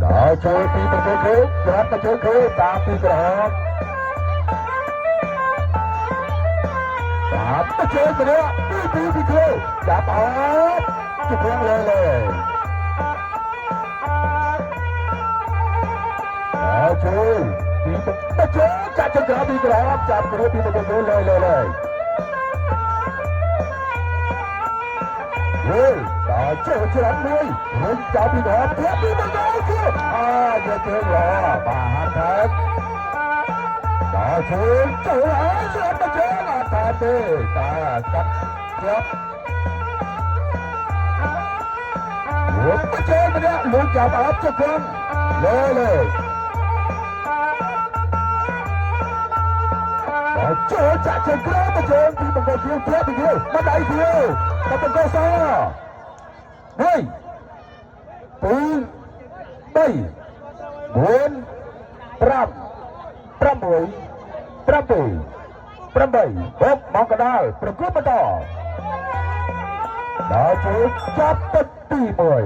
Đó chơi thì mình chơi khế, chọn mà chơi khế, tạm thì gõ. Tạm mà chơi cái đó, đi thì khế, tạm ốp, chụp lên lên. Đó chơi, thì mình chơi, chạm chân gõ thì gõ, chạm cái đó thì mình chơi lên. Đó chơi chơi lắm nuôi, hướng chạm thì gõ, tiếp thì mình gõ kia. Giờ chơi gõ, bà hát hết. Đó chơi lại, chơi mà chơi là ta đi, ta cắt tiếp. Muốn mà chơi mà đó, muốn chạm áp cho con, lên. Đó chơi chạy chân kia mà chơi, thì mình có khiêu tiếp thì khiêu, mà đẩy khiêu, mà mình có sao. Hai, bốn, bảy, bốn, năm, năm bảy, hop mau ke dal, berkuat betul. Dah cukup cepat timur.